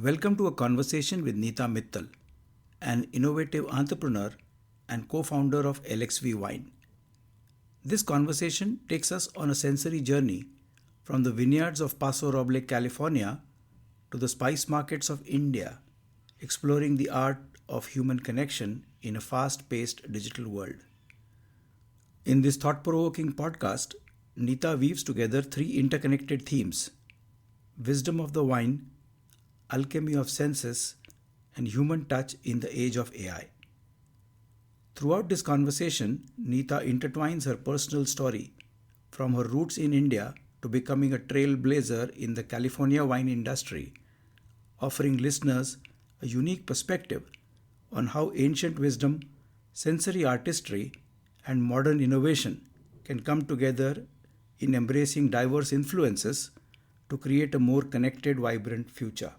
Welcome to a conversation with Neeta Mittal, an innovative entrepreneur and co-founder of LXV Wine. This conversation takes us on a sensory journey from the vineyards of Paso Robles, California to the spice markets of India, exploring the art of human connection in a fast-paced digital world. In this thought-provoking podcast, Neeta weaves together three interconnected themes: wisdom of the wine, alchemy of senses, and human touch in the age of AI. Throughout this conversation, Neeta intertwines her personal story from her roots in India to becoming a trailblazer in the California wine industry, offering listeners a unique perspective on how ancient wisdom, sensory artistry, and modern innovation can come together in embracing diverse influences to create a more connected, vibrant future.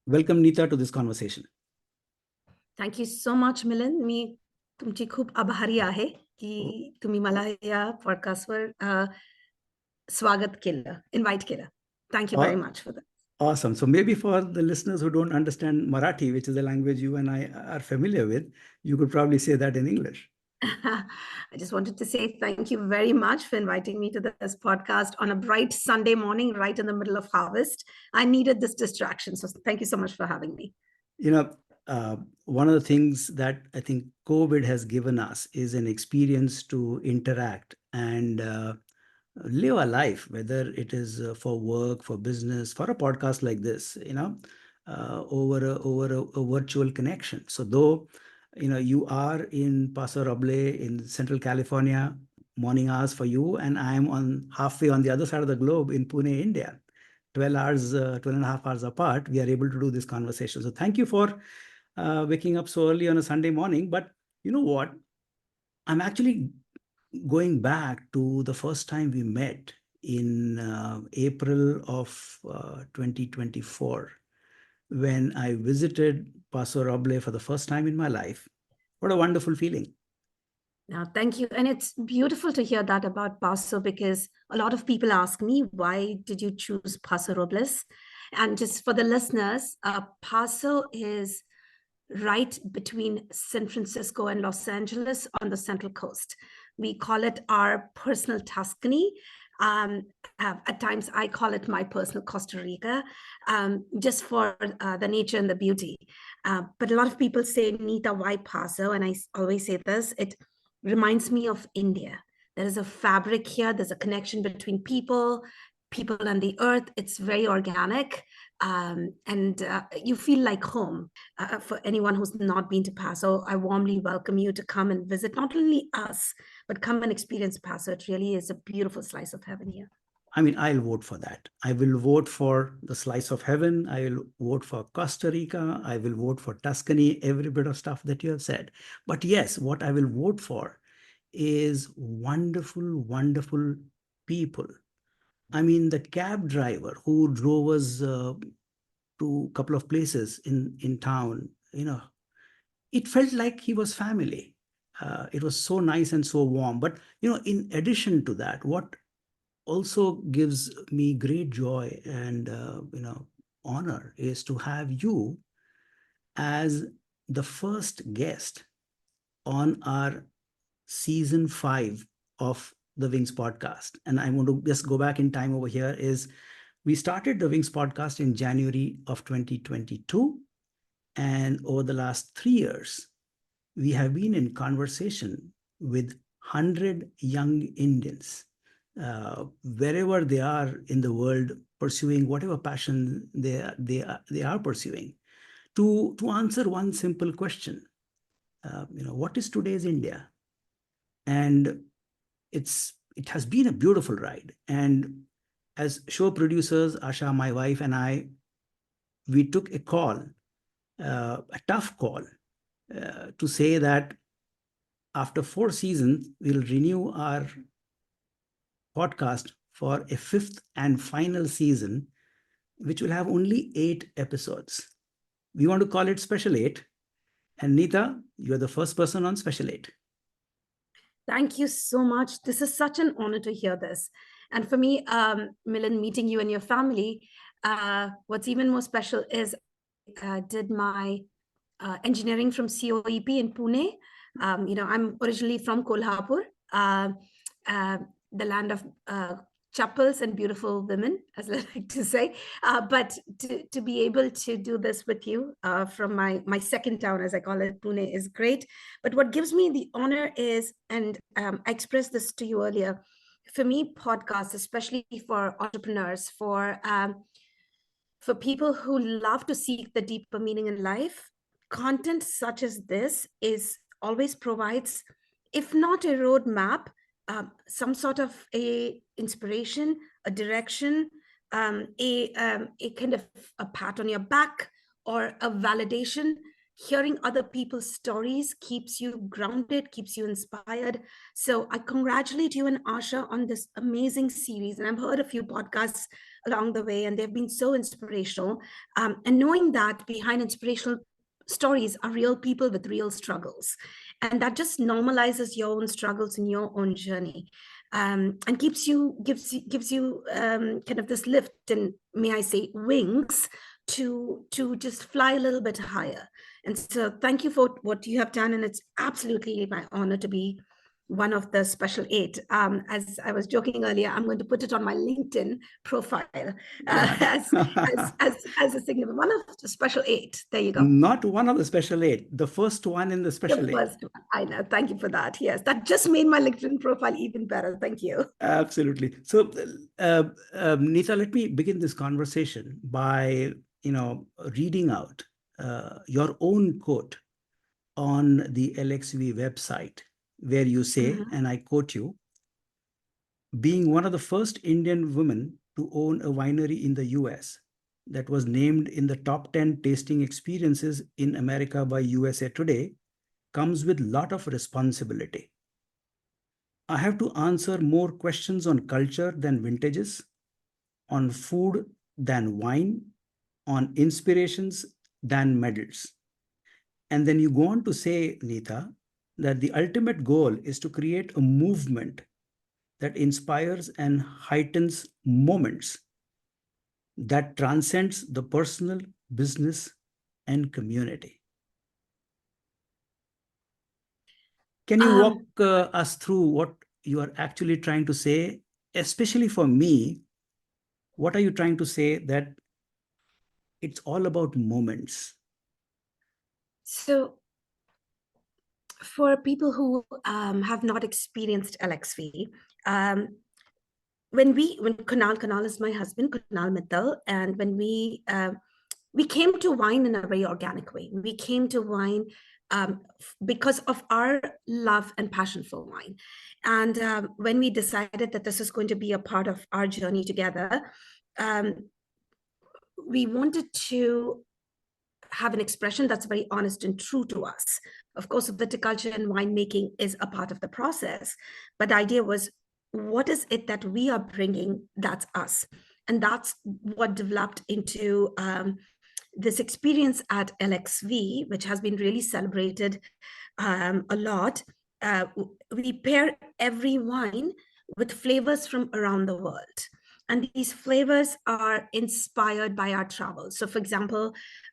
Welcome, Neeta, to this conversation. Thank you so much Milind. मी तुमची खूप आभारी आहे की तुम्ही मला या पॉडकास्टवर स्वागत केलं, इन्व्हाइट केलं. Thank you very much for that. Awesome. So maybe for the listeners who don't understand Marathi, which is the language you and I are familiar with, you could probably say that in English. I just wanted to say thank you very much for inviting me to this podcast on a bright Sunday morning, right in the middle of harvest. I needed this distraction. So thank you so much for having me. One of the things that I think COVID has given us is an experience to interact and live a life, whether it is for work, for business, for a podcast like this, over a virtual connection. So though, you are in Paso Robles in Central California, morning hours for you, and I'm on halfway on the other side of the globe in Pune, India. 12 hours, 12 and a half hours apart, we are able to do this conversation. So thank you for waking up so early on a Sunday morning. But you know what? I'm actually going back to the first time we met in April of 2024, when I visited Paso Robles for the first time in my life. What a wonderful feeling. Now, thank you. And it's beautiful to hear that about Paso, because a lot of people ask me, why did you choose Paso Robles? And just for the listeners, Paso is right between San Francisco and Los Angeles on the Central Coast. We call it our personal Tuscany. At times, I call it my personal Costa Rica, just for the nature and the beauty. But a lot of people say, Neeta, why Paso? And I always say this, it reminds me of India. There is a fabric here. There's a connection between people and the earth. It's very organic. And you feel like home. For anyone who's not been to Paso, I warmly welcome you to come and visit not only us, but come and experience Paso. It really is a beautiful slice of heaven here. I mean, I'll vote for that. I will vote for the slice of heaven. I will vote for Costa Rica. I will vote for Tuscany, every bit of stuff that you have said. But yes, what I will vote for is wonderful, wonderful people. I mean, the cab driver who drove us to a couple of places in town, it felt like he was family. It was so nice and so warm. But, in addition to that, what also gives me great joy and honor is to have you as the first guest on our season 5 of the Wings podcast. And I want to just go back in time over here. Is we started the Wings podcast in January of 2022, and over the last 3 years we have been in conversation with 100 young Indians, wherever they are in the world, pursuing whatever passion they are pursuing, to answer one simple question: what is today's India? And it has been a beautiful ride. And as show producers, Asha, my wife, and I, we took a call, a tough call, to say that after 4 seasons, we'll renew our podcast for a 5th and final season, which will have only 8 episodes. We want to call it Special 8. And Neeta, you're the first person on Special 8. Thank you so much. This is such an honor to hear this. And for me, Milind, meeting you and your family, what's even more special is did my engineering from COEP in Pune. I'm originally from Kolhapur, uh, uh, the land of chapels and beautiful women, as I like to say. But to be able to do this with you from my second town, as I call it, Pune, is great. But what gives me the honor is, and I expressed this to you earlier, for me, podcasts, especially for entrepreneurs, for people who love to seek the deeper meaning in life, content such as this is always provides, if not a roadmap, some sort of a inspiration, a direction, a kind of a pat on your back or a validation. Hearing other people's stories keeps you grounded, keeps you inspired. So I congratulate you and Asha on this amazing series. And I've heard a few podcasts along the way, and they've been so inspirational. And knowing that behind inspirational stories are real people with real struggles, and that just normalizes your own struggles in your own journey, and gives you kind of this lift and, may I say, wings to just fly a little bit higher. And so thank you for what you have done, and it's absolutely my honor to be one of the special 8. As I was joking earlier, I'm going to put it on my LinkedIn profile as a significant one of the special 8. There you go. Not one of the Special 8, the first one in the Special 8. The first one. I know. Thank you for that. Yes, that just made my LinkedIn profile even better. Thank you. Absolutely. So, Neeta, let me begin this conversation by, reading out your own quote on the LXV website, where you say, and I quote you, being one of the first Indian women to own a winery in the US that was named in the top 10 tasting experiences in America by USA Today comes with a lot of responsibility. I have to answer more questions on culture than vintages, on food than wine, on inspirations than medals. And then you go on to say, Neeta, that the ultimate goal is to create a movement that inspires and heightens moments that transcends the personal, business, and community. Can you walk us through what you are actually trying to say? Especially for me, what are you trying to say that it's all about moments? So for people who have not experienced LXV, when Kunal is my husband, Kunal Mittal, and when we came to wine in a very organic way. We came to wine because of our love and passion for wine. And when we decided that this is going to be a part of our journey together, we wanted to have an expression that's very honest and true to us. Of course, viticulture and winemaking is a part of the process, but the idea was, what is it that we are bringing that's us? And that's what developed into this experience at LXV, which has been really celebrated a lot. We pair every wine with flavors from around the world. And these flavors are inspired by our travels. So for example,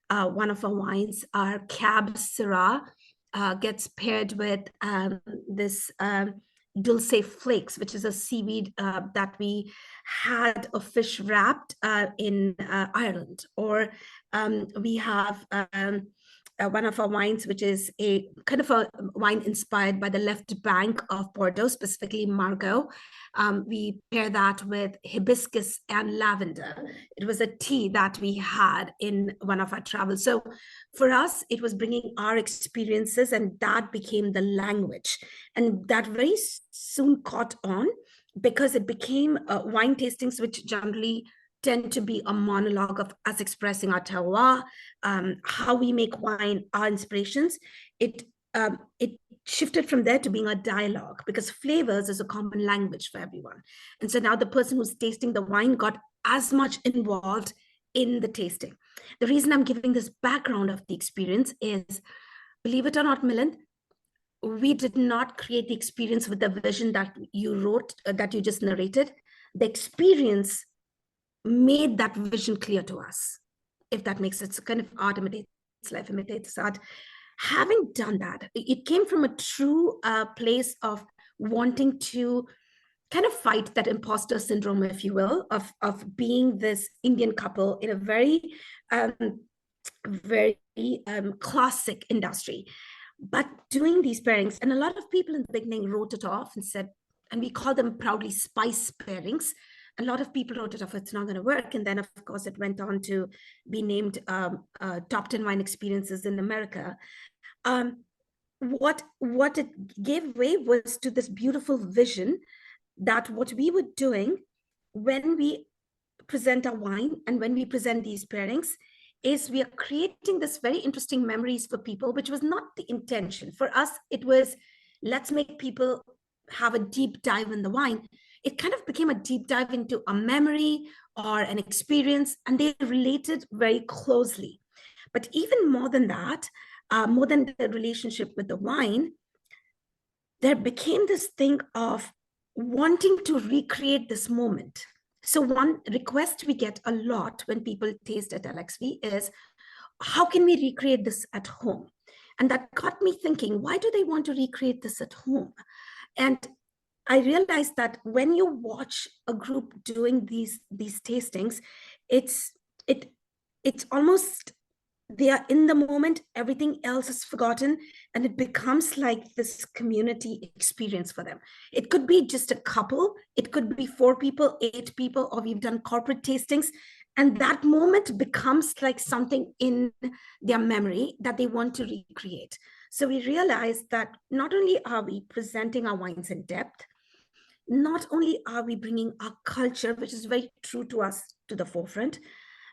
one of our wines, our Cab Syrah, gets paired with this dulce flakes, which is a seaweed that we had a fish wrapped in Ireland. Or we have one of our wines, which is a kind of a wine inspired by the left bank of Bordeaux, specifically Margaux. We pair that with hibiscus and lavender. It was a tea that we had in one of our travels. So for us, it was bringing our experiences, and that became the language. And that very soon caught on, because it became wine tastings, which generally tend to be a monologue of us expressing our terroir, how we make wine, our inspirations. It shifted from there to being a dialogue, because flavors is a common language for everyone. And so now the person who's tasting the wine got as much involved in the tasting. The reason I'm giving this background of the experience is, believe it or not, Milind, we did not create the experience with the vision that you wrote, that you just narrated. The experience made that vision clear to us, if that makes sense. So kind of art imitates life, imitates art. Having done that, it came from a true place of wanting to kind of fight that imposter syndrome, if you will, of being this Indian couple in a very, um, very classic industry. But doing these pairings, and a lot of people in the beginning wrote it off and said, and we call them proudly spice pairings. A lot of people wrote it off, it's not going to work. And then, of course, it went on to be named top 10 wine experiences in America. What it gave way was to this beautiful vision that what we were doing when we present our wine and when we present these pairings is we are creating this very interesting memories for people, which was not the intention. For us, it was, let's make people have a deep dive in the wine. It kind of became a deep dive into a memory or an experience, and they related very closely. But even more than that, more than the relationship with the wine, there became this thing of wanting to recreate this moment. So one request we get a lot when people taste at LXV is, how can we recreate this at home? And that got me thinking, why do they want to recreate this at home? And I realized that when you watch a group doing these tastings, it's almost, they are in the moment, everything else is forgotten, and it becomes like this community experience for them. It could be just a couple, it could be 4 people, 8 people, or we've done corporate tastings, and that moment becomes like something in their memory that they want to recreate. So we realized that not only are we presenting our wines in depth, not only are we bringing our culture, which is very true to us, to the forefront,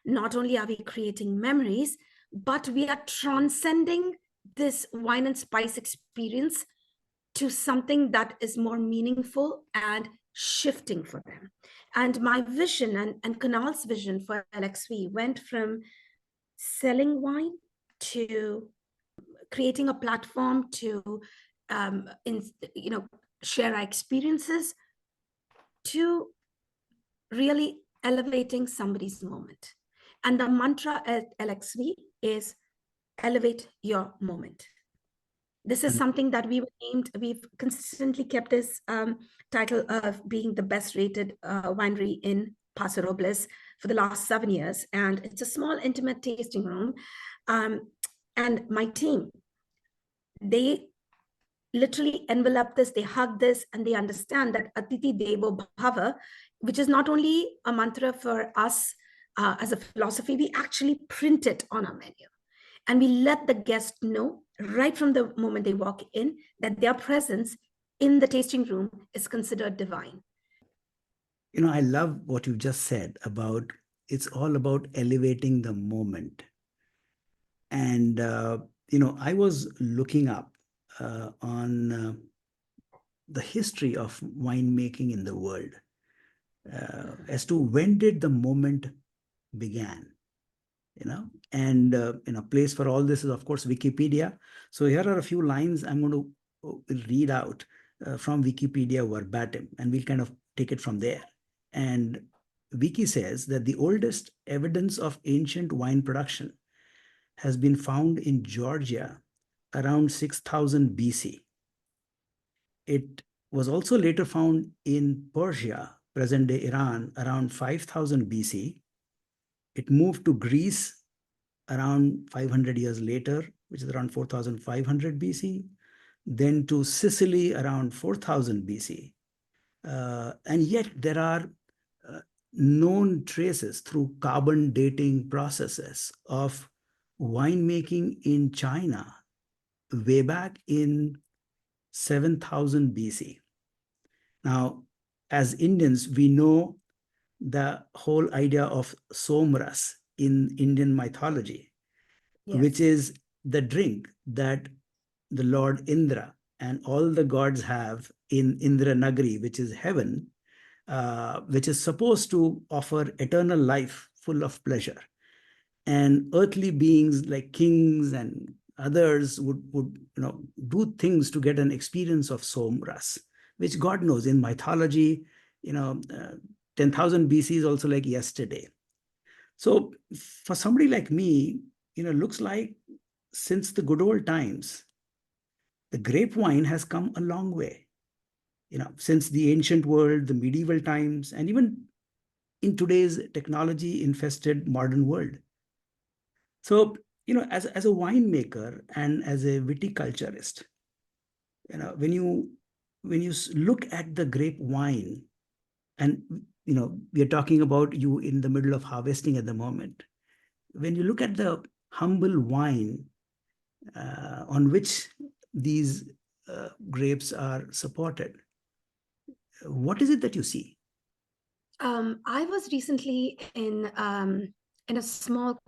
not only are we creating memories, but we are transcending this wine and spice experience to something that is more meaningful and shifting for them. And my vision and Kunal's vision for LXV went from selling wine to creating a platform to share our experiences, to really elevating somebody's moment. And the mantra at LXV is elevate your moment. This is something that we've consistently kept this title of being the best rated winery in Paso Robles for the last 7 years. And it's a small, intimate tasting room. And my team, they literally envelop this, they hug this, and they understand that Atiti Devo Bhava, which is not only a mantra for us as a philosophy, we actually print it on our menu. And we let the guest know right from the moment they walk in that their presence in the tasting room is considered divine. You know, I love what you just said about, it's all about elevating the moment. And, I was looking up on the history of winemaking in the world as to when did the moment began. And a place for all this is, of course, Wikipedia. So here are a few lines I'm going to read out from Wikipedia verbatim, and we'll kind of take it from there. And Wiki says that the oldest evidence of ancient wine production has been found in Georgia around 6000 BC. It was also later found in Persia, present-day Iran, around 5000 BC. It moved to Greece around 500 years later, which is around 4500 BC, then to Sicily around 4000 BC. And yet there are known traces through carbon dating processes of winemaking in China way back in 7000 BC. Now, as Indians, we know the whole idea of somras in Indian mythology, yes, which is the drink that the Lord Indra and all the gods have in Indra Nagari, which is heaven, which is supposed to offer eternal life full of pleasure. And earthly beings like kings and others would do things to get an experience of somras, which God knows in mythology, 10,000 BC is also like yesterday. So for somebody like me, looks like since the good old times, the grapevine has come a long way. Since the ancient world, the medieval times, and even in today's technology infested modern world. So, as a winemaker and as a viticulturist, when you look at the grape wine, and we are talking about you in the middle of harvesting at the moment. When you look at the humble wine on which these grapes are supported, what is it that you see? I was recently in a small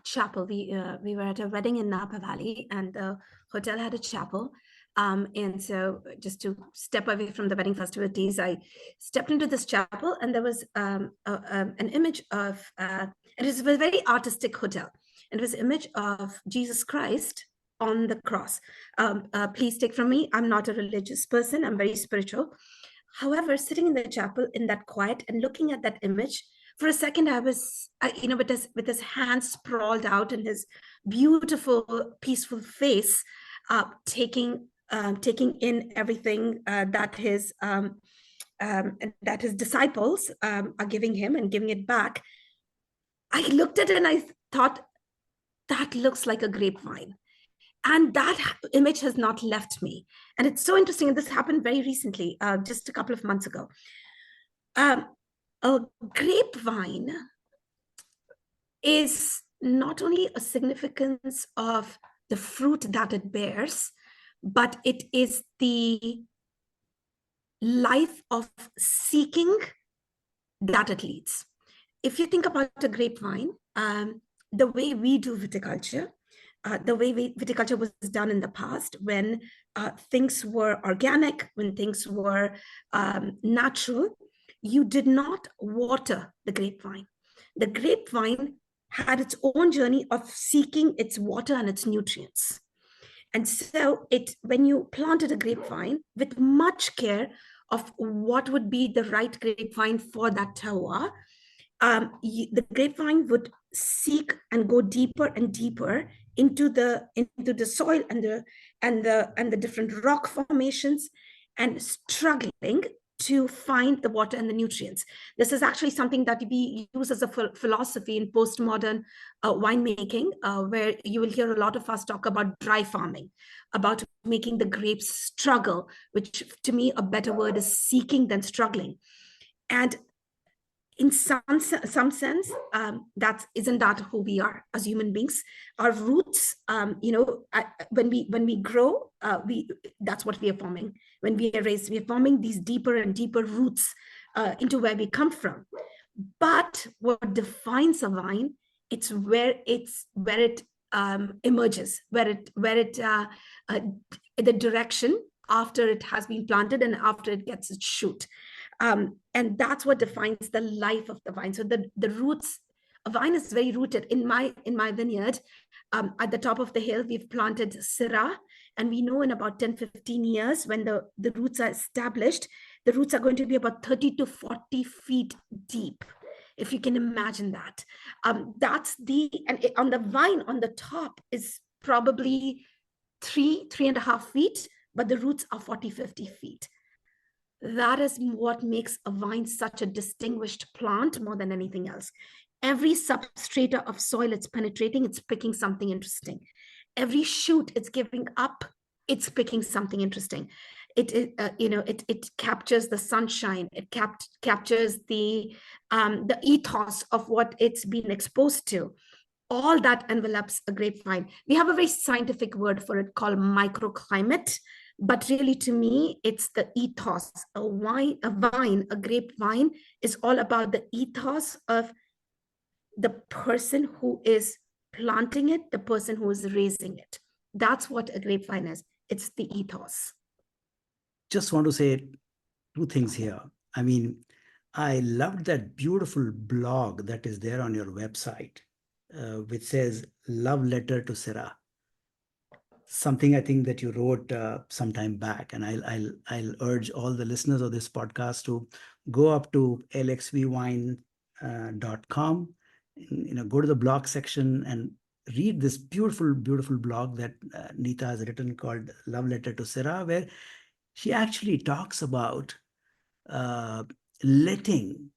chapel. We were at a wedding in Napa Valley, and the hotel had a chapel. And so, just to step away from the wedding festivities, I stepped into this chapel, and there was an image of. It was a very artistic hotel. It was an image of Jesus Christ on the cross. Please take from me, I'm not a religious person. I'm very spiritual. However, sitting in the chapel in that quiet and looking at that image, for a second, I was, with his hands sprawled out and his beautiful, peaceful face, taking in everything that his disciples are giving him and giving it back. I looked at it and I thought, that looks like a grapevine. And that image has not left me. And it's so interesting. And this happened very recently, just a couple of months ago. A grapevine is not only a significance of the fruit that it bears, but it is the life of seeking that it leads. If you think about a grapevine, the way we do viticulture, the way viticulture was done in the past, when things were organic, when things were natural, you did not water the grapevine. The grapevine had its own journey of seeking its water and its nutrients. And so when you planted a grapevine with much care of what would be the right grapevine for that terroir, the grapevine would seek and go deeper and deeper into the soil and the different rock formations, and struggling to find the water and the nutrients. This is actually something that we use as a philosophy in postmodern winemaking, where you will hear a lot of us talk about dry farming, about making the grapes struggle, which to me a better word is seeking than struggling. And in some sense, isn't that who we are as human beings? Our roots, when we grow, that's what we are forming. When we are raised, we are forming these deeper and deeper roots into where we come from. But what defines a vine, it's where it emerges, the direction after it has been planted and after it gets its shoot. And that's what defines the life of the vine. So the roots, a vine is very rooted. In my vineyard, at the top of the hill, we've planted Syrah, and we know in about 10-15 years, when the roots are established, the roots are going to be about 30 to 40 feet deep, if you can imagine that. On the vine on the top is probably 3.5 feet, but the roots are 40-50 feet. That is what makes a vine such a distinguished plant more than anything else. Every substrata of soil it's penetrating, it's picking something interesting. Every shoot it's giving up, it's picking something interesting. It captures the sunshine. It captures the ethos of what it's been exposed to. All that envelops a grapevine. We have a very scientific word for it called microclimate. But really, to me, it's the ethos. A grapevine is all about the ethos of the person who is planting it, the person who is raising it. That's what a grapevine is. It's the ethos. Just want to say two things here. I mean, I loved that beautiful blog that is there on your website, which says Love Letter to Syrah. Something I think that you wrote some time back, and I'll urge all the listeners of this podcast to go up to lxvwine.com, go to the blog section and read this beautiful blog that Neeta has written called Love Letter to Syrah, where she actually talks about uh, letting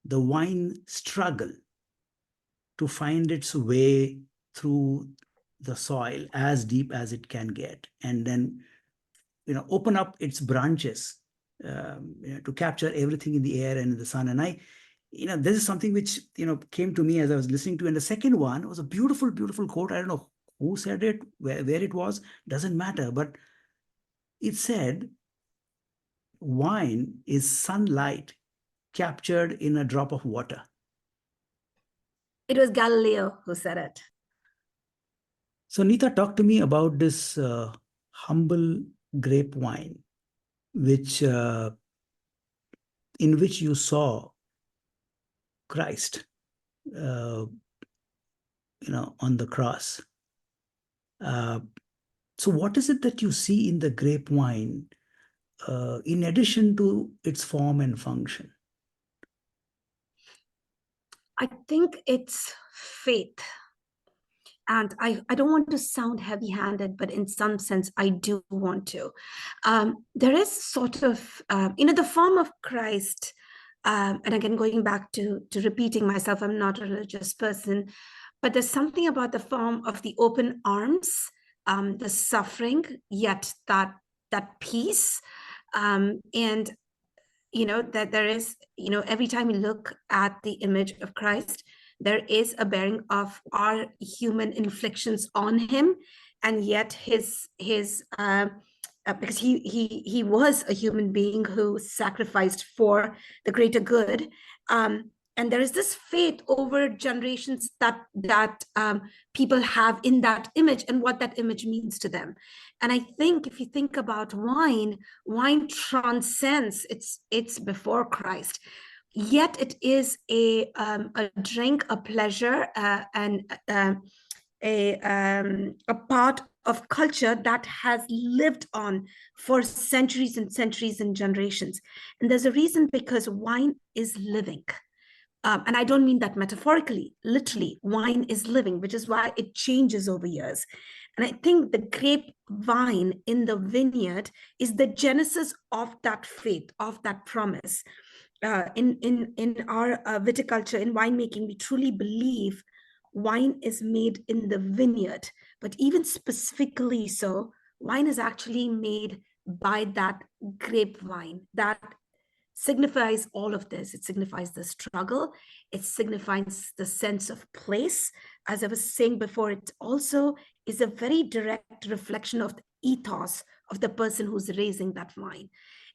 the wine struggle to find its way through the soil as deep as it can get, and then open up its branches to capture everything in the air and in the sun. And this is something which came to me as I was listening to. And the second one was a beautiful quote. I don't know who said it, where it was, doesn't matter, but it said, wine is sunlight captured in a drop of water. It was Galileo who said it. So Neeta, talk to me about this humble grape wine, which in which you saw Christ, on the cross. So what is it that you see in the grape wine, in addition to its form and function? I think it's faith. And I don't want to sound heavy-handed, but in some sense, I do want to. There is sort of, the form of Christ, and again, going back to repeating myself, I'm not a religious person, but there's something about the form of the open arms, the suffering, yet that peace, and that there is, every time we look at the image of Christ, there is a bearing of our human inflictions on him, and yet his because he was a human being who sacrificed for the greater good, and there is this faith over generations that people have in that image and what that image means to them. And I think if you think about wine transcends, it's before Christ, yet it is a drink, a pleasure, and a part of culture that has lived on for centuries and centuries and generations. And there's a reason, because wine is living. And I don't mean that metaphorically, literally, wine is living, which is why it changes over years. And I think the grapevine in the vineyard is the genesis of that faith, of that promise. In our viticulture, in winemaking, we truly believe wine is made in the vineyard, but even specifically so, wine is actually made by that grapevine that signifies all of this. It signifies the struggle. It signifies the sense of place. As I was saying before, it also is a very direct reflection of the ethos of the person who's raising that wine.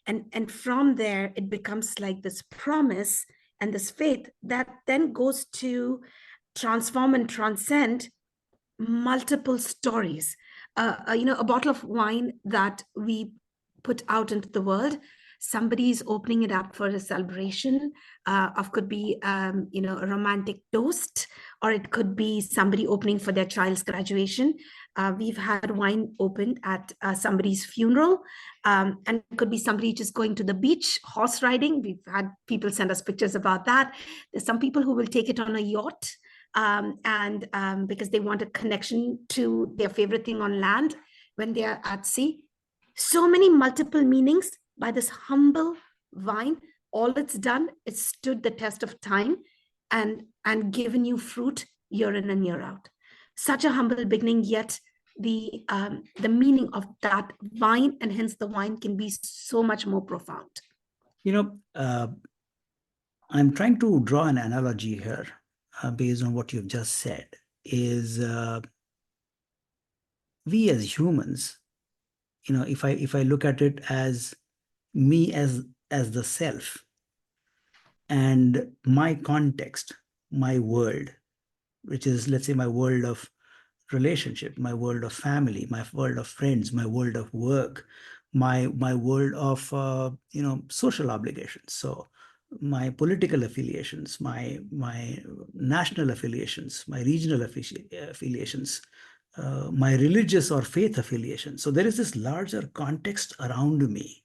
And from there, it becomes like this promise and this faith that then goes to transform and transcend multiple stories. A bottle of wine that we put out into the world, somebody's opening it up for a celebration of, could be a romantic toast, or it could be somebody opening for their child's graduation. We've had wine opened at somebody's funeral, and it could be somebody just going to the beach, horse riding. We've had people send us pictures about that. There's some people who will take it on a yacht, and because they want a connection to their favorite thing on land when they are at sea. So many multiple meanings by this humble vine. All it's done is stood the test of time and given you fruit year in and year out. Such a humble beginning, yet the meaning of that vine, and hence the wine, can be so much more profound. I'm trying to draw an analogy here based on what you've just said, is we as humans, if I look at it as me as the self, and my context, my world, which is, let's say, my world of relationship, my world of family, my world of friends, my world of work, my world of social obligations. So my political affiliations, my national affiliations, my regional affiliations, my religious or faith affiliations. So there is this larger context around me,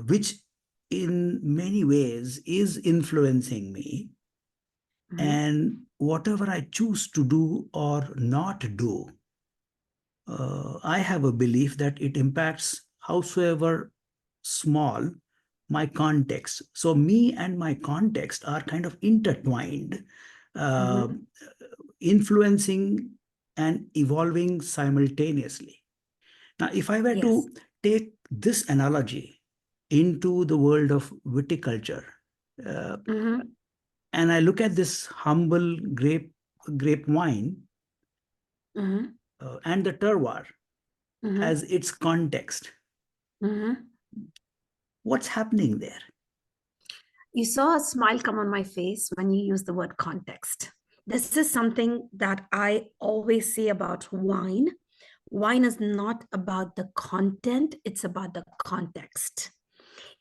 which in many ways is influencing me. And whatever I choose to do or not do, I have a belief that it impacts howsoever small my context. So me and my context are kind of intertwined, uh, influencing and evolving simultaneously. Now, if I were Yes. to take this analogy into the world of viticulture, and I look at this humble grape wine and the terroir as its context, what's happening there? You saw a smile come on my face when you used the word context. This is something that I always say about wine. Wine is not about the content, it's about the context.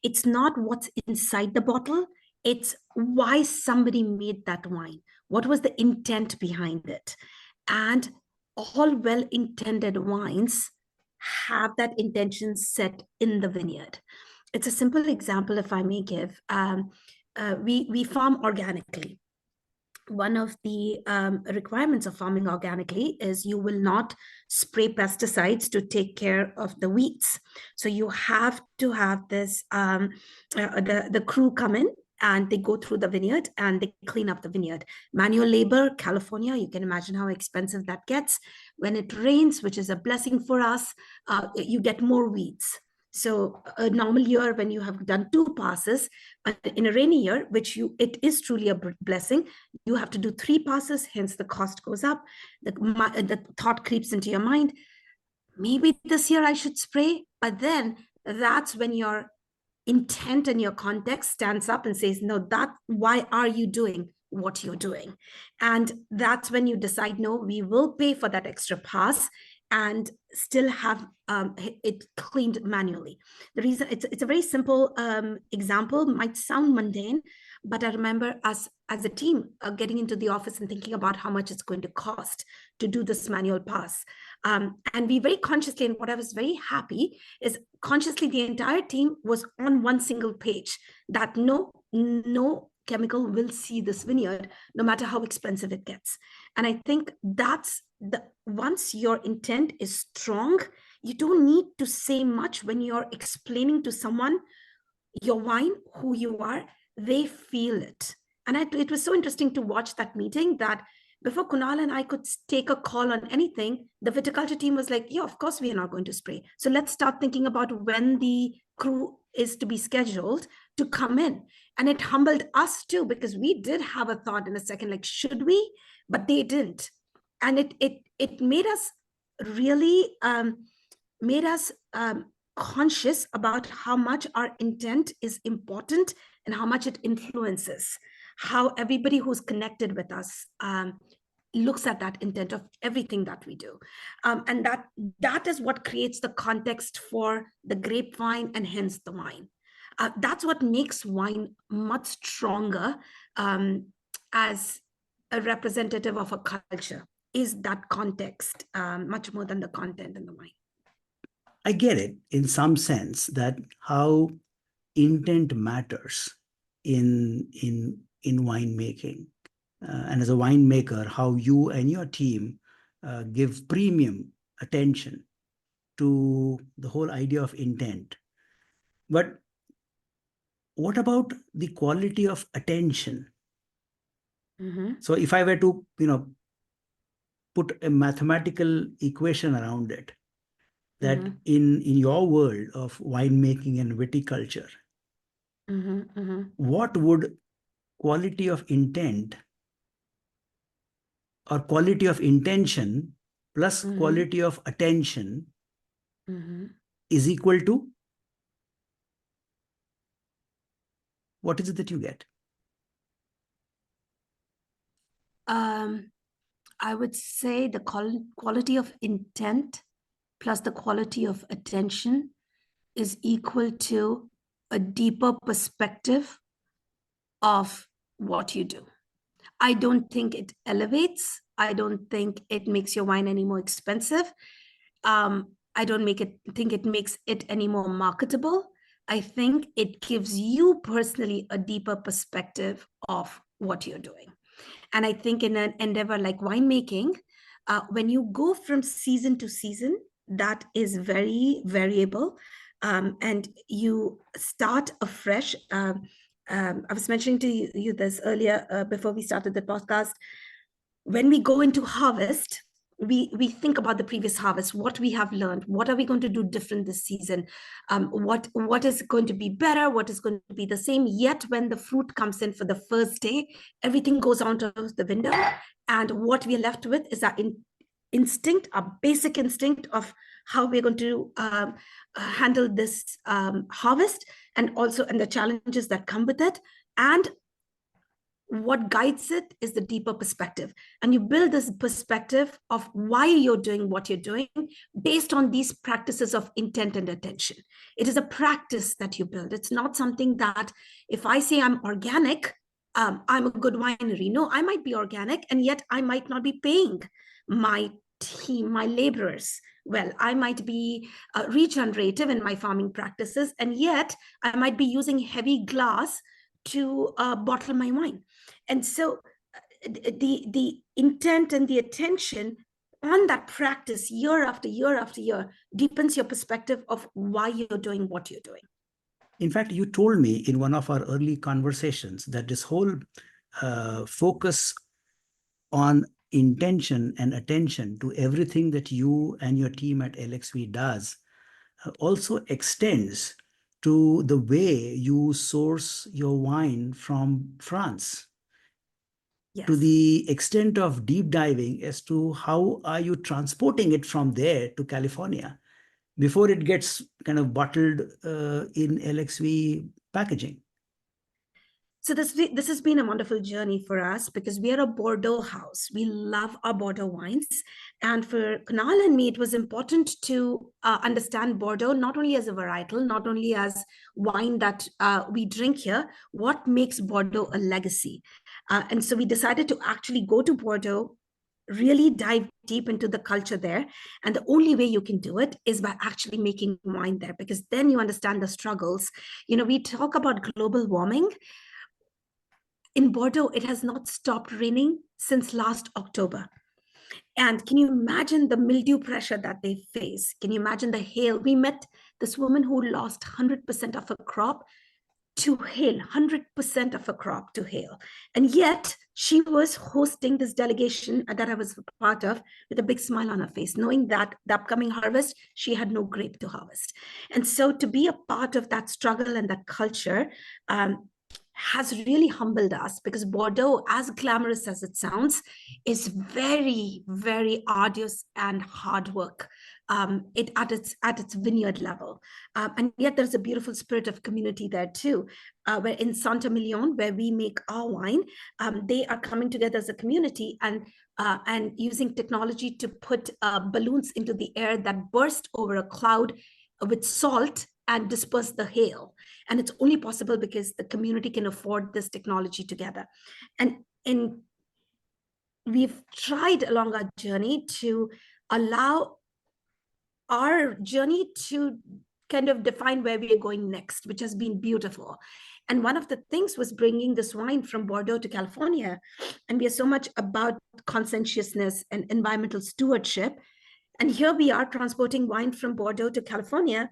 It's not what's inside the bottle, it's why somebody made that wine. What was the intent behind it? And all well intended wines have that intention set in the vineyard. It's a simple example, if I may give. We farm organically. One of the requirements of farming organically is you will not spray pesticides to take care of the weeds. So you have to have this the crew come in and they go through the vineyard and they clean up the vineyard. Manual labor, California, you can imagine how expensive that gets. When it rains, which is a blessing for us, you get more weeds. So a normal year when you have done 2 passes, in a rainy year, it is truly a blessing, you have to do 3 passes, hence the cost goes up. The thought creeps into your mind, maybe this year I should spray, but then that's when your intent and your context stands up and says, no, why are you doing what you're doing? And that's when you decide, no, we will pay for that extra pass and still have it cleaned manually. The reason, it's a very simple example, might sound mundane, but I remember us as a team getting into the office and thinking about how much it's going to cost to do this manual pass. And we very consciously, and what I was very happy is consciously the entire team was on one single page that no chemical will see this vineyard, no matter how expensive it gets. And I think that's once your intent is strong, you don't need to say much when you're explaining to someone your wine, who you are, they feel it. And it was so interesting to watch that meeting that before Kunal and I could take a call on anything, the viticulture team was like, yeah, of course we are not going to spray. So let's start thinking about when the crew is to be scheduled to come in. And it humbled us too, because we did have a thought in a second, like, should we? But they didn't. And it made us really conscious about how much our intent is important and how much it influences how everybody who's connected with us looks at that intent of everything that we do. And that is what creates the context for the grapevine and hence the wine. That's what makes wine much stronger as a representative of a culture, is that context, much more than the content in the wine. I get it in some sense that how intent matters in winemaking. And as a winemaker, how you and your team give premium attention to the whole idea of intent. But what about the quality of attention? So if I were to, put a mathematical equation around it, that in your world of winemaking and viticulture, what would quality of intent or quality of intention plus quality of attention is equal to? What is it that you get? I would say the quality of intent plus the quality of attention is equal to a deeper perspective of what you do. I don't think it elevates. I don't think it makes your wine any more expensive. I don't think it makes it any more marketable. I think it gives you personally a deeper perspective of what you're doing. And I think in an endeavor like winemaking, when you go from season to season, that is very variable. And you start afresh. I was mentioning to you this earlier before we started the podcast. When we go into harvest, we think about the previous harvest, what we have learned, what are we going to do different this season, what is going to be better, what is going to be the same. Yet when the fruit comes in for the first day, everything goes out of the window, and what we are left with is our instinct, our basic instinct of how we're going to handle this harvest, and the challenges that come with it. And what guides it is the deeper perspective. And you build this perspective of why you're doing what you're doing based on these practices of intent and attention. It is a practice that you build. It's not something that if I say I'm organic, I'm a good winery. No, I might be organic, and yet I might not be paying my team, my laborers well. I might be regenerative in my farming practices, and yet I might be using heavy glass to bottle my wine. And so the intent and the attention on that practice year after year after year deepens your perspective of why you're doing what you're doing. In fact, you told me in one of our early conversations that this whole focus on intention and attention to everything that you and your team at LXV does also extends to the way you source your wine from France. Yes. To the extent of deep diving as to how are you transporting it from there to California before it gets kind of bottled in LXV packaging. So this has been a wonderful journey for us because we are a Bordeaux house. We love our Bordeaux wines. And for Kunal and me, it was important to understand Bordeaux, not only as a varietal, not only as wine that we drink here, what makes Bordeaux a legacy. And so we decided to actually go to Bordeaux, really dive deep into the culture there. And the only way you can do it is by actually making wine there, because then you understand the struggles. You know, we talk about global warming. In Bordeaux, it has not stopped raining since last October. And can you imagine the mildew pressure that they face? Can you imagine the hail? We met this woman who lost 100% of her crop to hail, 100% of her crop to hail. And yet she was hosting this delegation that I was a part of with a big smile on her face, knowing that the upcoming harvest, she had no grape to harvest. And so to be a part of that struggle and that culture, has really humbled us, because Bordeaux, as glamorous as it sounds, is very, very arduous and hard work at its vineyard level. And yet there's a beautiful spirit of community there too. Where in Saint-Emilion, where we make our wine, they are coming together as a community and using technology to put balloons into the air that burst over a cloud with salt and disperse the hail. And it's only possible because the community can afford this technology together. And we've tried along our journey to allow our journey to kind of define where we are going next, which has been beautiful. And one of the things was bringing this wine from Bordeaux to California. And we are so much about conscientiousness and environmental stewardship. And here we are transporting wine from Bordeaux to California,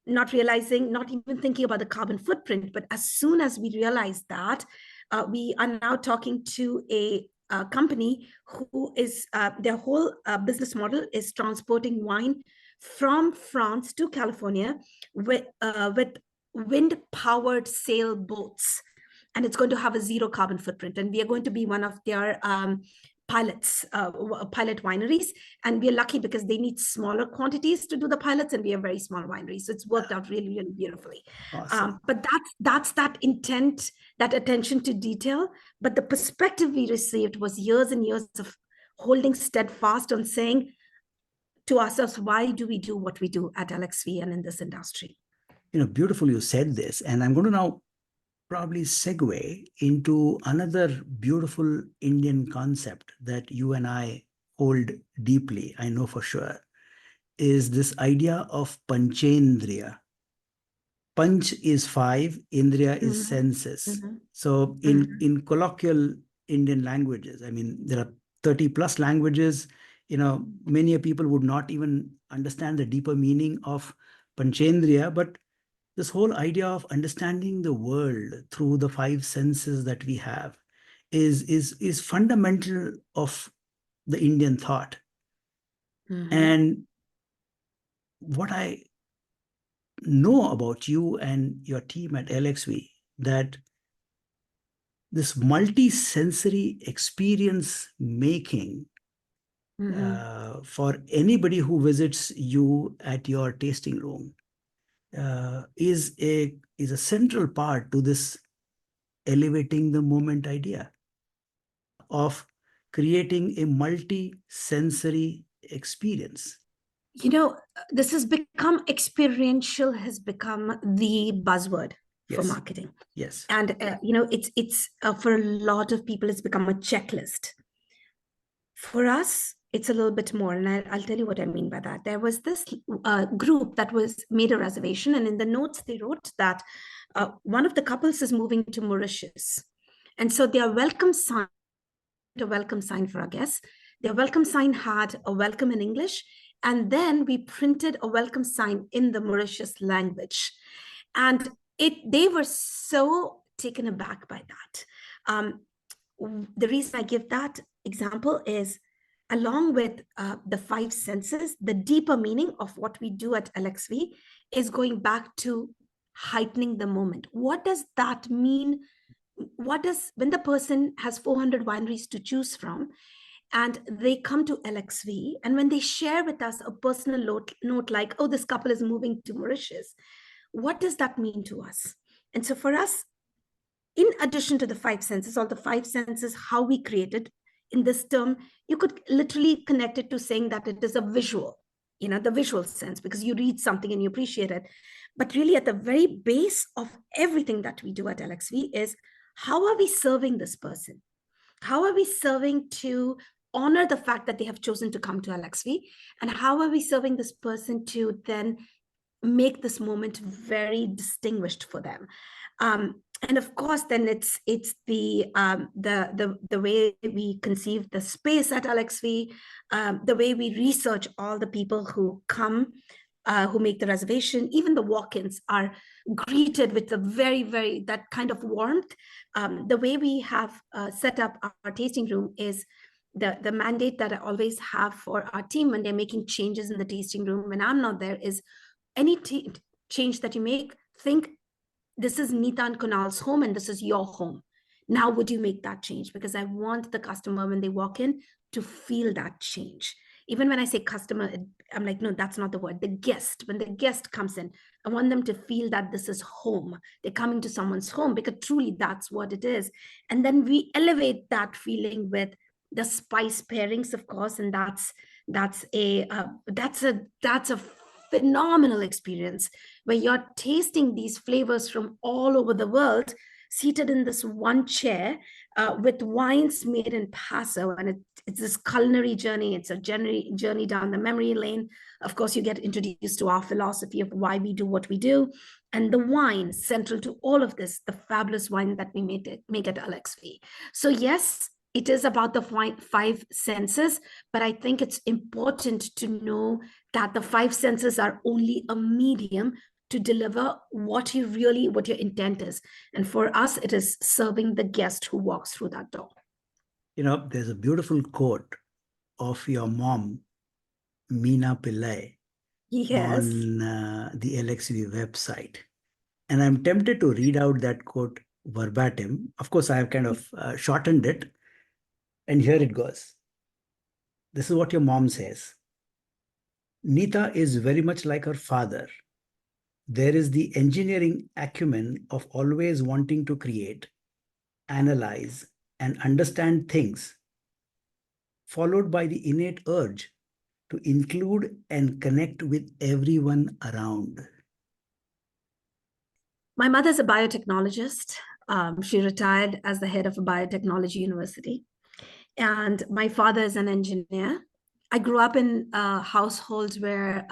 not realizing, not even thinking about the carbon footprint. But as soon as we realize that, we are now talking to a company who is, their whole business model is transporting wine from France to California with wind-powered sailboats. And it's going to have a zero carbon footprint. And we are going to be one of their pilot wineries, and we're lucky because they need smaller quantities to do the pilots, and we are very small wineries, so it's worked out really, really beautifully. Awesome. But that's that intent, that attention to detail. But the perspective we received was years and years of holding steadfast on saying to ourselves, why do we do what we do at LXV and in this industry? You know, beautiful you said this, and I'm going to now probably segue into another beautiful Indian concept that you and I hold deeply, I know for sure, is this idea of panchendriya. Panch is five, indriya is Mhm, senses. mhm, So mhm. in colloquial Indian languages, I mean, there are 30 plus languages, many people would not even understand the deeper meaning of panchendriya, but this whole idea of understanding the world through the five senses that we have is fundamental of the Indian thought. Mhm. And what I know about you and your team at LXV, that this multi-sensory experience making, Mhm. for anybody who visits you at your tasting room, is a central part to this elevating the moment idea of creating a multi-sensory experience. This has become experiential, has become the buzzword for Yes, marketing. yes, And it's for a lot of people, it's become a checklist. For us, it's a little bit more, and I'll tell you what I mean by that. There was this group that was made a reservation, and in the notes they wrote that one of the couples is moving to Mauritius, and so their welcome sign, a welcome sign for our guests. Their welcome sign had a welcome in English, and then we printed a welcome sign in the Mauritius language, and they were so taken aback by that. The reason I give that example is, along with the five senses, the deeper meaning of what we do at LXV is going back to heightening the moment. What does that mean? When the person has 400 wineries to choose from, and they come to LXV, and when they share with us a personal note like, oh, this couple is moving to Mauritius, what does that mean to us? And so for us, in addition to the five senses, all the five senses, how we created in this term, you could literally connect it to saying that it is a visual, the visual sense, because you read something and you appreciate it. But really, at the very base of everything that we do at LXV is, how are we serving this person? How are we serving to honor the fact that they have chosen to come to LXV? And how are we serving this person to then make this moment very distinguished for them? And of course, then it's the way we conceive the space at LXV, the way we research all the people who come, who make the reservation. Even the walk-ins are greeted with a very that kind of warmth. The way we have set up our tasting room is the mandate that I always have for our team when they're making changes in the tasting room when I'm not there is, any change that you make, think this is Neeta and Kunal's home and this is your home. Now, would you make that change? Because I want the customer, when they walk in, to feel that change. Even when I say customer, I'm like, no, that's not the word. The guest, when the guest comes in, I want them to feel that this is home. They're coming to someone's home, because truly that's what it is. And then we elevate that feeling with the spice pairings, of course, and that's a phenomenal experience where you're tasting these flavors from all over the world, seated in this one chair with wines made in Paso. And it's this culinary journey. It's a journey down the memory lane. Of course, you get introduced to our philosophy of why we do what we do. And the wine, central to all of this, the fabulous wine that we make at LXV. So yes, it is about the five senses, but I think it's important to know that the five senses are only a medium to deliver what your intent is. And for us, it is serving the guest who walks through that door. There's a beautiful quote of your mom, Meena Pillai, Yes. on the LXV website. And I'm tempted to read out that quote verbatim. Of course, I have kind of shortened it. And here it goes. This is what your mom says. Neeta is very much like her father. There is the engineering acumen of always wanting to create, analyze, and understand things, followed by the innate urge to include and connect with everyone around. My mother's a biotechnologist. She retired as the head of a biotechnology university. And my father is an engineer. I grew up in households where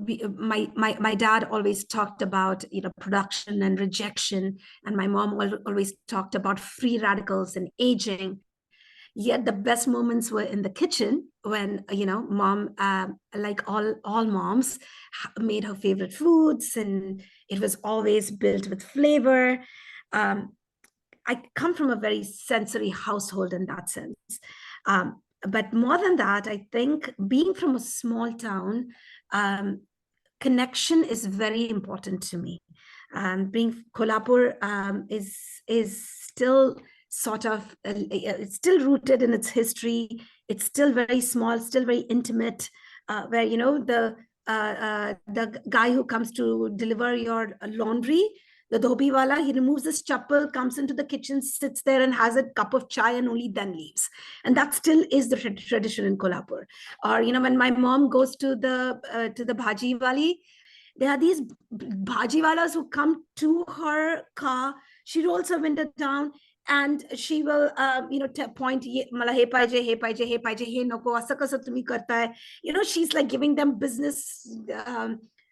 my dad always talked about production and rejection, and my mom always talked about free radicals and aging. Yet the best moments were in the kitchen when mom, like all moms, made her favorite foods, and it was always built with flavor. um, I come from a very sensory household in that sense. But more than that, I think being from a small town, um, connection is very important to me. Being Kolhapur is still sort of it's still rooted in its history. It's still very small, still very intimate. Where the guy who comes to deliver your laundry, the dhobi wala, he removes his chappal, comes into the kitchen, sits there and has a cup of chai and only then leaves. And that still is the tradition in Kolhapur. Or when my mom goes to the bhaji wali, there are these bhajiwalas who come to her car. She rolls her window down and she will, point, mala hey paije, hey paije, hey paije, hey noko, asa kasa tumi karta hai. She's like giving them business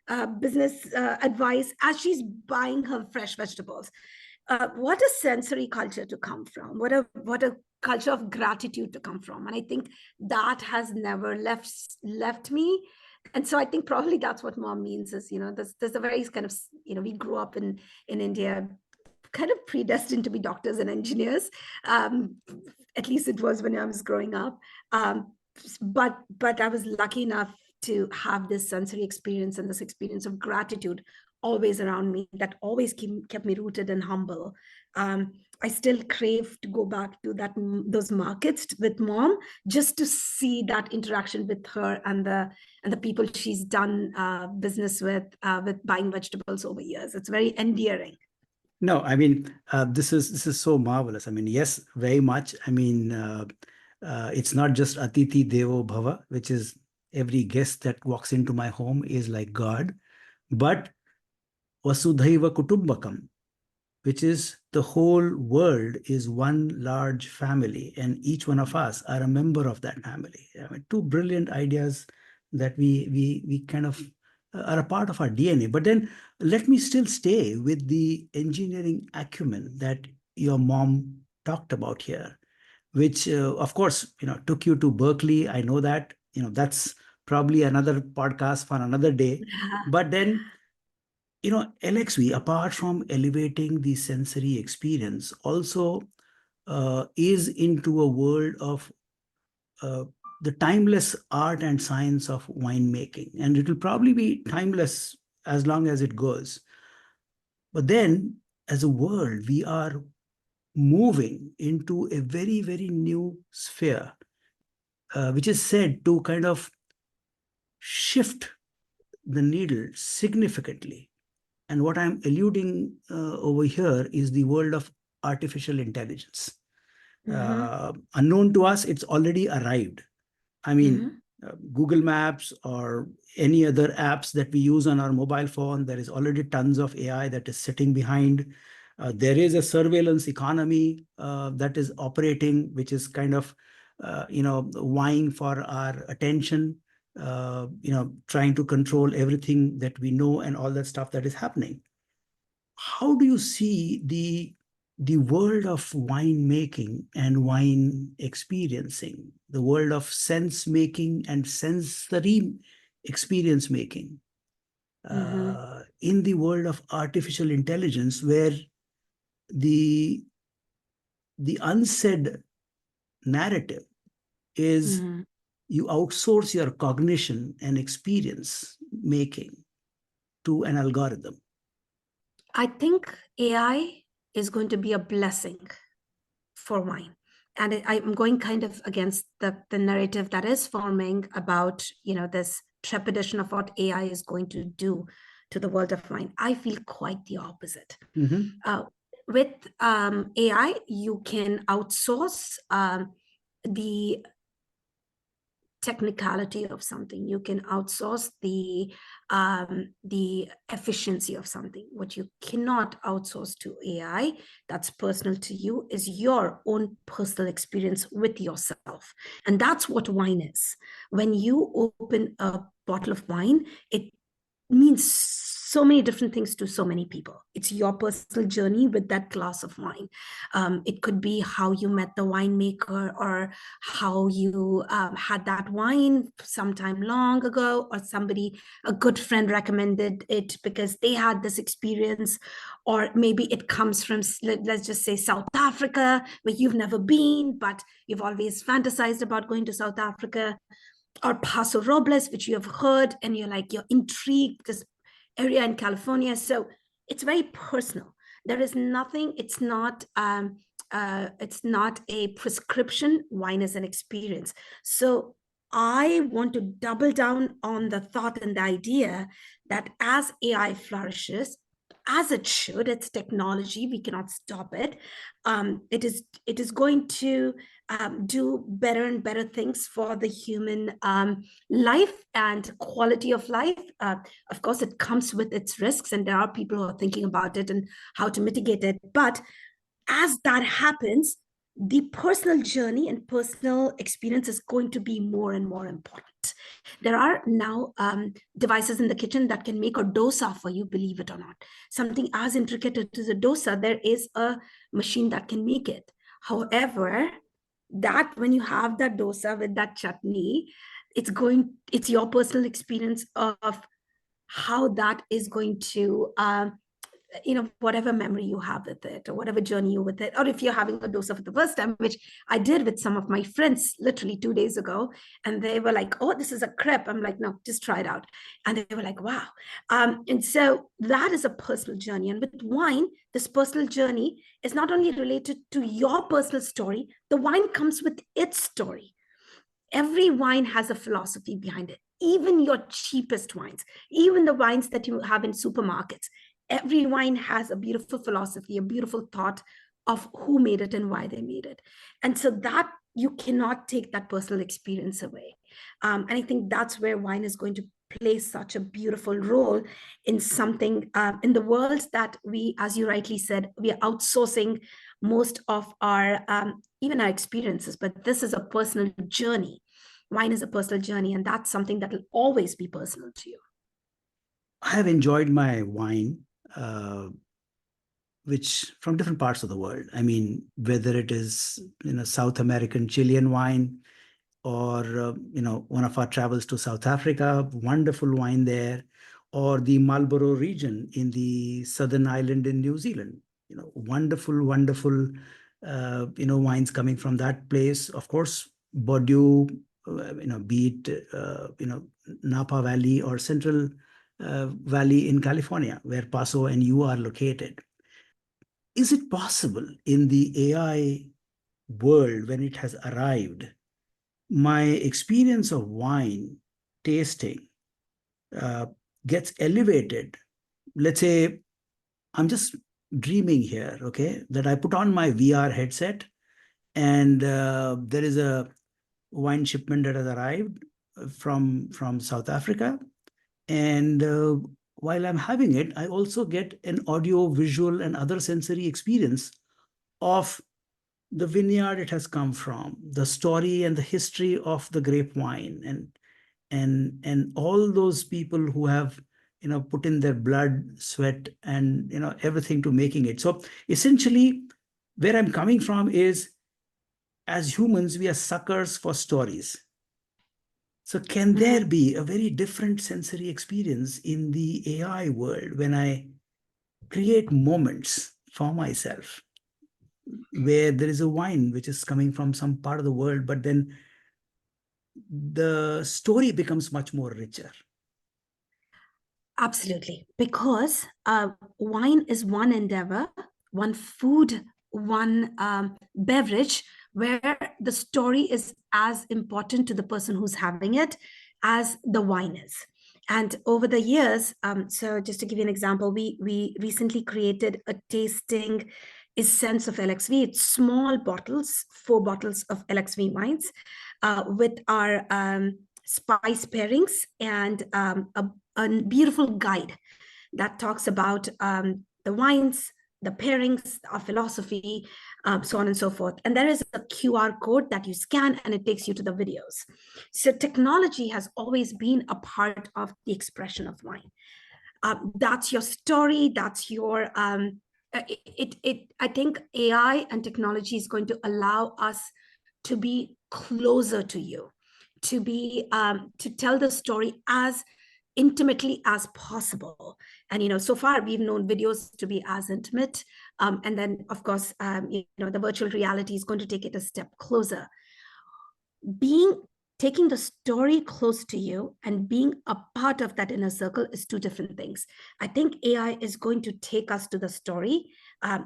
advice as she's buying her fresh vegetables. What a sensory culture to come from! What a culture of gratitude to come from! And I think that has never left me. And so I think probably that's what mom means is, there's a very kind of, we grew up in India kind of predestined to be doctors and engineers. At least it was when I was growing up. But I was lucky enough to have this sensory experience and this experience of gratitude always around me that always kept me rooted and humble. I still crave to go back to those markets with mom, just to see that interaction with her and the people she's done business with buying vegetables over years. It's very endearing. No, I mean, this is so marvelous. I mean, yes, very much. I mean, it's not just Atiti Devo Bhava, which is every guest that walks into my home is like God, but Vasudhaiva Kutumbakam, which is the whole world is one large family, and each one of us are a member of that family. I mean, two brilliant ideas that we kind of are a part of our DNA. But then let me still stay with the engineering acumen that your mom talked about here, which of course took you to Berkeley. I know that that's probably another podcast for another day. But then LXV, apart from elevating the sensory experience, also is into a world of uh, the timeless art and science of winemaking. And it will probably be timeless as long as it goes. But then, as a world, we are moving into a very, very new sphere, which is said to kind of shift the needle significantly. And what I'm alluding over here is the world of artificial intelligence. Unknown to us, it's already arrived. I mean, Google Maps or any other apps that we use on our mobile phone, there is already tons of AI that is sitting behind. There is a surveillance economy that is operating, which is kind of, vying for our attention, trying to control everything that we know and all that stuff that is happening. How do you see the world of wine making and wine experiencing, the world of sense making and sensory experience making, in the world of artificial intelligence, where the unsaid narrative is you outsource your cognition and experience making to an algorithm? I think AI is going to be a blessing for wine. And I'm going kind of against the narrative that is forming about, this trepidation of what AI is going to do to the world of wine. I feel quite the opposite. With AI, you can outsource the technicality of something. You can outsource the efficiency of something. What you cannot outsource to AI, that's personal to you, is your own personal experience with yourself. And that's what wine is. When you open a bottle of wine, it means so many different things to so many people. It's your personal journey with that glass of wine. It could be how you met the winemaker, or how you had that wine sometime long ago, or a good friend recommended it because they had this experience, or maybe it comes from, let's just say, South Africa, where you've never been, but you've always fantasized about going to South Africa, or Paso Robles, which you have heard, and you're intrigued, this area in California. So it's very personal. There is nothing, it's not a prescription. Wine is an experience. So I want to double down on the thought and the idea that as AI flourishes, as it should, it's technology, we cannot stop it. It is going to do better and better things for the human life and quality of life. Of course, it comes with its risks, and there are people who are thinking about it and how to mitigate it. But as that happens, the personal journey and personal experience is going to be more and more important. There are now devices in the kitchen that can make a dosa for you, believe it or not. Something as intricate as a dosa, there is a machine that can make it. However, that when you have that dosa with that chutney, it's your personal experience of how that is going to whatever memory you have with it, or whatever journey you with it. Or if you're having a dosa for the first time, which I did with some of my friends literally 2 days ago, and they were like, oh, this is a crepe. I'm like, no, just try it out. And they were like, wow. And so that is a personal journey. And with wine, this personal journey is not only related to your personal story, the wine comes with its story. Every wine has a philosophy behind it. Even your cheapest wines, even the wines that you have in supermarkets, every wine has a beautiful philosophy, a beautiful thought of who made it and why they made it. And so that you cannot take that personal experience away. And I think that's where wine is going to play such a beautiful role in something in the world that we, as you rightly said, we are outsourcing most of our even our experiences, but this is a personal journey. Wine is a personal journey, and that's something that will always be personal to you. I have enjoyed my wine, which from different parts of the world. I mean, whether it is South American Chilean wine, or one of our travels to South Africa, wonderful wine there, or the Marlborough region in the southern island in New Zealand. Wonderful wines coming from that place. Of course, Bordeaux, be it Napa Valley or Central Valley in California, where Paso and you are located. Is it possible in the AI world, when it has arrived, my experience of wine tasting gets elevated? Let's say I'm just dreaming here, okay, that I put on my VR headset, and there is a wine shipment that has arrived from South Africa. And while I'm having it, I also get an audio, visual, and other sensory experience of the vineyard it has come from, the story and the history of the grape wine, and all those people who have put in their blood, sweat, and everything to making it. So essentially, where I'm coming from is, as humans, we are suckers for stories. So can there be a very different sensory experience in the AI world when I create moments for myself where there is a wine which is coming from some part of the world, but then the story becomes much more richer? Absolutely, because wine is one endeavor, one food, one beverage where the story is as important to the person who's having it as the wine is. And over the years, so just to give you an example, we recently created a tasting essence of LXV. It's small bottles, 4 bottles of LXV wines. with our spice pairings and a beautiful guide that talks about the wines, the pairings, our philosophy, so on and so forth. And there is a QR code that you scan and it takes you to the videos. So technology has always been a part of the expression of wine. That's your story, that's your, I think AI and technology is going to allow us to be closer to you, to be, to tell the story as intimately as possible. And so far we've known videos to be as intimate, and then of course the virtual reality is going to take it a step closer. Taking the story close to you and being a part of that inner circle is two different things. I think AI is going to take us to the story.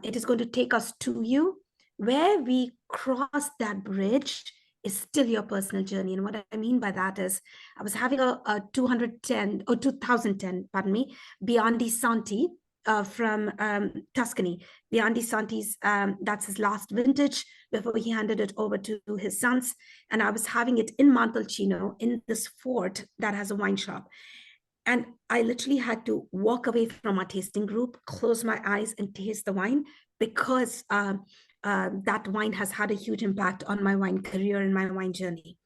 It is going to take us to you. Where we cross that bridge is still your personal journey. And what I mean by that is, I was having a 2010, pardon me, Biondi Santi from Tuscany. Biondi Santi's, that's his last vintage before he handed it over to his sons. And I was having it in Montalcino in this fort that has a wine shop. And I literally had to walk away from our tasting group, close my eyes and taste the wine, because that wine has had a huge impact on my wine career and my wine journey.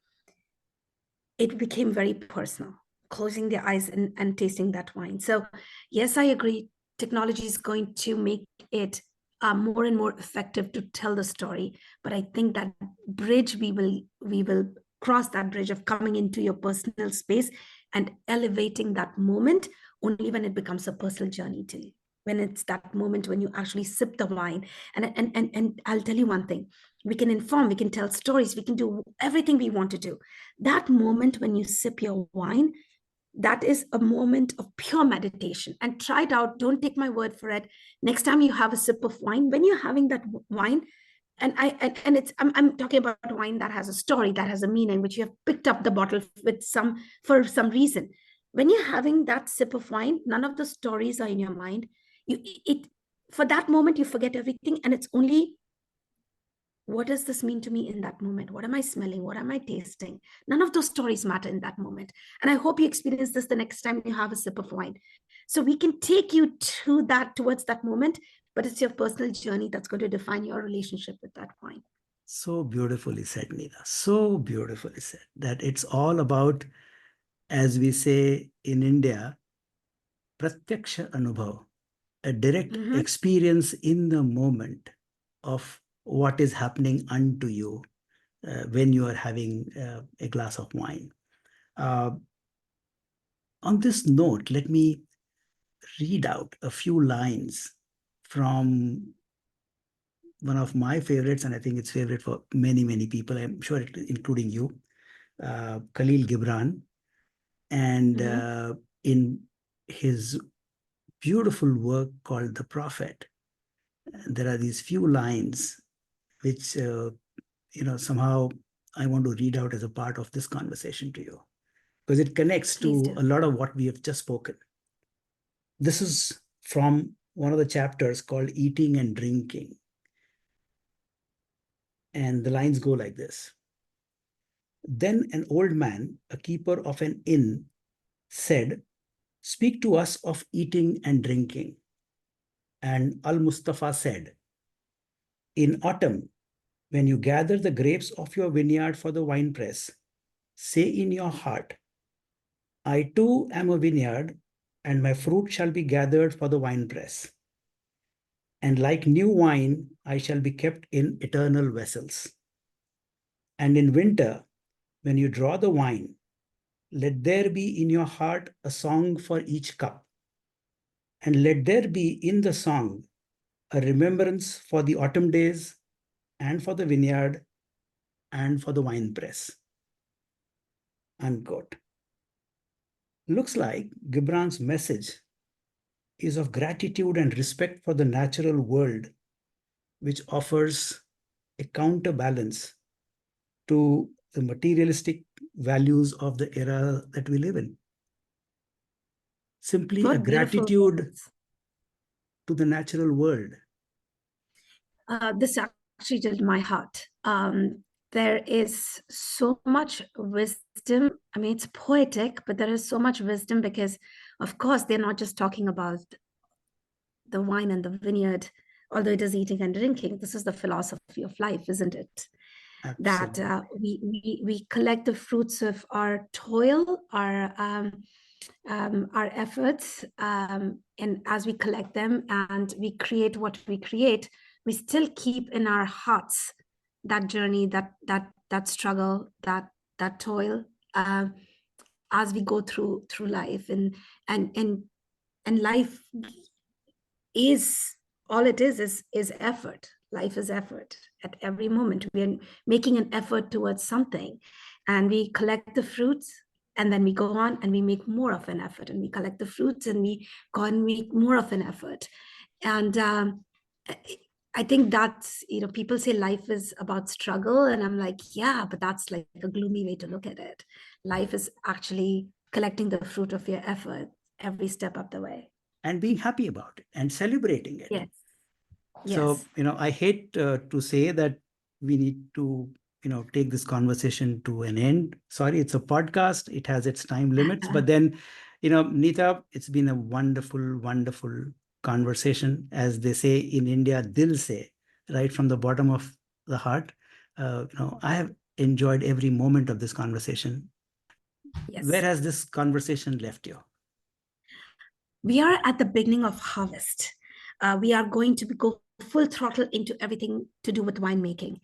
It became very personal, closing the eyes and tasting that wine. So yes, I agree. Technology is going to make it more and more effective to tell the story. But I think that bridge, we will cross that bridge of coming into your personal space and elevating that moment only when it becomes a personal journey to you. When it's that moment when you actually sip the wine. And I'll tell you one thing, we can inform, we can tell stories, we can do everything we want to do. That moment when you sip your wine, that is a moment of pure meditation. And try it out. Don't take my word for it. Next time you have a sip of wine, when you're having that wine, I'm talking about wine that has a story, that has a meaning, which you have picked up the bottle for some reason. When you're having that sip of wine, none of the stories are in your mind. For that moment, you forget everything, and it's only, what does this mean to me in that moment? What am I smelling? What am I tasting? None of those stories matter in that moment. And I hope you experience this the next time you have a sip of wine. So we can take you towards that moment, but it's your personal journey that's going to define your relationship with that wine. So beautifully said, Neeta. So beautifully said that it's all about, as we say in India, pratyaksha anubhav, a direct experience in the moment of what is happening unto you when you are having a glass of wine. On this note, let me read out a few lines from one of my favorites, and I think it's favorite for many, many people, I'm sure, including you, Khalil Gibran. And in his beautiful work called The Prophet, there are these few lines which, somehow I want to read out as a part of this conversation to you, because it connects to a lot of what we have just spoken. This is from one of the chapters called Eating and Drinking. And the lines go like this. Then an old man, a keeper of an inn, said, "Speak to us of eating and drinking." And Al-Mustafa said, "In autumn, when you gather the grapes of your vineyard for the winepress, say in your heart, I too am a vineyard, and my fruit shall be gathered for the winepress. And like new wine, I shall be kept in eternal vessels. And in winter, when you draw the wine, let there be in your heart a song for each cup. And let there be in the song a remembrance for the autumn days and for the vineyard and for the winepress." Unquote. Looks like Gibran's message is of gratitude and respect for the natural world, which offers a counterbalance to the materialistic values of the era that we live in. Simply a gratitude to the natural world. This actually did my heart. there is so much wisdom. I mean, it's poetic, but there is so much wisdom because, of course, they're not just talking about the wine and the vineyard, although it is eating and drinking. This is the philosophy of life, isn't it? That Absolutely. we collect the fruits of our toil, our efforts, and as we collect them and we create what we create, we still keep in our hearts that journey, that struggle, that toil, as we go through life, and and and life is all it is effort. Life is effort. At every moment we are making an effort towards something, and we collect the fruits, and then we go on and we make more of an effort, and we collect the fruits and we go and make more of an effort. And I think that's, people say life is about struggle, and I'm like, yeah, but that's like a gloomy way to look at it. Life is actually collecting the fruit of your effort every step of the way. And being happy about it and celebrating it. Yes. So, Yes. I hate to say that we need to, take this conversation to an end. Sorry, it's a podcast. It has its time limits. But then, Neeta, it's been a wonderful, wonderful conversation. As they say in India, dil se, right from the bottom of the heart. I have enjoyed every moment of this conversation. Where Yes. has this conversation left you? We are at the beginning of harvest. We are going to go full throttle into everything to do with winemaking.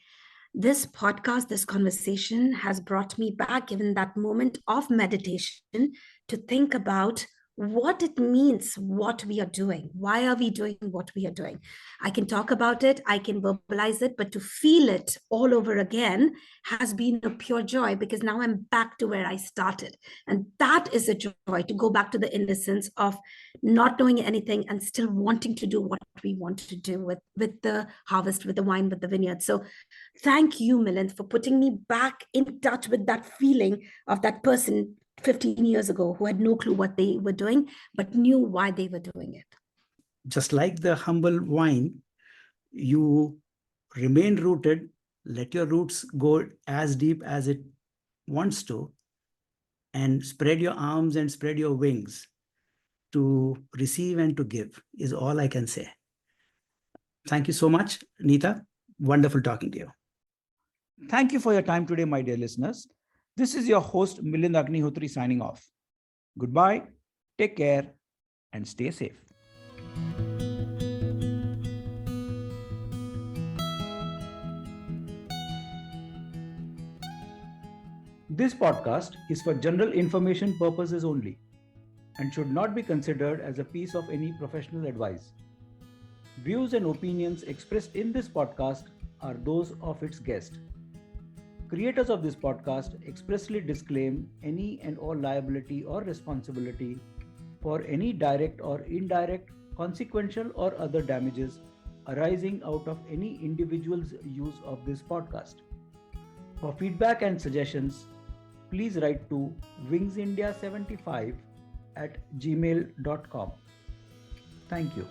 This podcast, this conversation has brought me back, given that moment of meditation, to think about what it means, what we are doing. Why are we doing what we are doing? I can talk about it, I can verbalize it, but to feel it all over again has been a pure joy, because now I'm back to where I started. And that is a joy, to go back to the innocence of not knowing anything and still wanting to do what we want to do with the harvest, with the wine, with the vineyard. So thank you, Milind, for putting me back in touch with that feeling of that person 15 years ago who had no clue what they were doing, but knew why they were doing it. Just like the humble wine, you remain rooted, let your roots go as deep as it wants to, and spread your arms and spread your wings to receive and to give, is all I can say. Thank you so much, Neeta. Wonderful talking to you. Thank you for your time today, my dear listeners. This is your host, Milind Agnihotri, signing off. Goodbye, take care, and stay safe. This podcast is for general information purposes only and should not be considered as a piece of any professional advice. Views and opinions expressed in this podcast are those of its guest. Creators of this podcast expressly disclaim any and all liability or responsibility for any direct or indirect, consequential or other damages arising out of any individual's use of this podcast. For feedback and suggestions, please write to wingsindia75@gmail.com. Thank you.